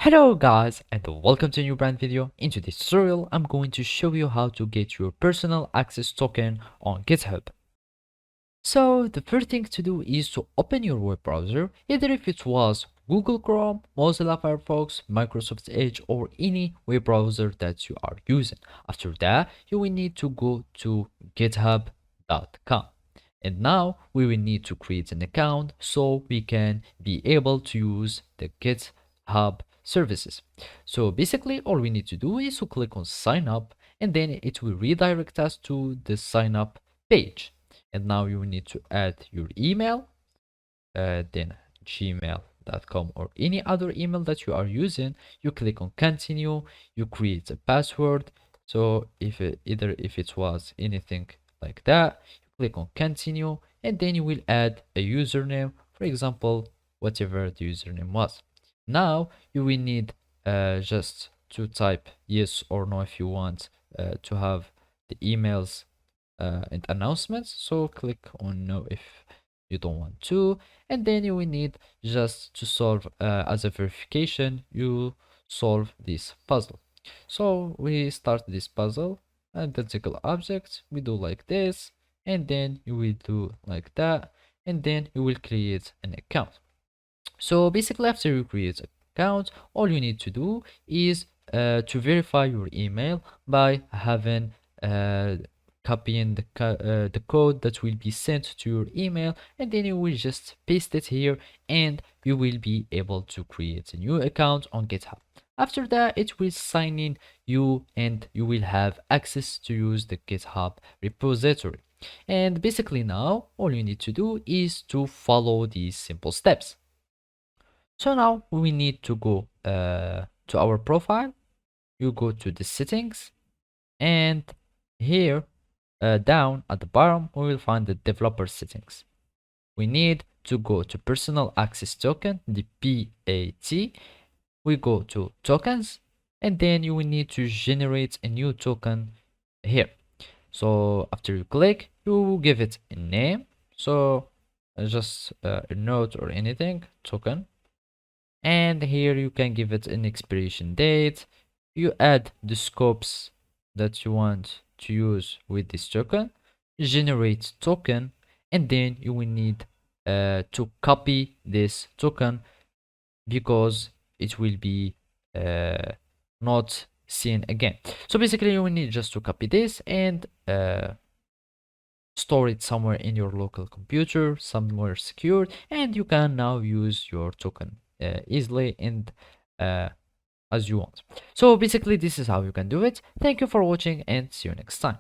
Hello guys and welcome to a new brand video. In today's tutorial I'm going to show you how to get your personal access token on GitHub. So the first thing to do is to open your web browser, either if it was Google Chrome, Mozilla Firefox, Microsoft Edge or any web browser that you are using. After that you will need to go to github.com. And now we will need to create an account so we can be able to use the GitHub services. So basically all we need to do is to click on sign up and then it will redirect us to the sign up page. And now you need to add your email, then gmail.com or any other email that you are using. You click on continue, you create a password. So if it was anything like that, you click on continue and then you will add a username, for example whatever the username was. Now you will need just to type yes or no if you want to have the emails and announcements. So click on no if you don't want to, and then you will need just to solve as a verification, you solve this puzzle. So we start this puzzle, identical objects, we do like this, and then you will do like that, and then you will create an account. So basically after you create an account, all you need to do is to verify your email by having copying the code that will be sent to your email, and then you will just paste it here and you will be able to create a new account on GitHub. After that it will sign in you and you will have access to use the GitHub repository. And basically now all you need to do is to follow these simple steps. So now we need to go to our profile. You go to the settings, and here down at the bottom we will find the developer settings. We need to go to personal access token, the PAT. We go to tokens, and then you will need to generate a new token here. So after you click, you give it a name. So just a note or anything, token. And here you can give it an expiration date. You add the scopes that you want to use with this token, generate token, and then you will need to copy this token because it will be not seen again. So basically you will need just to copy this and store it somewhere in your local computer, somewhere secure, and you can now use your token easily and as you want. So basically this is how you can do it. Thank you for watching and see you next time.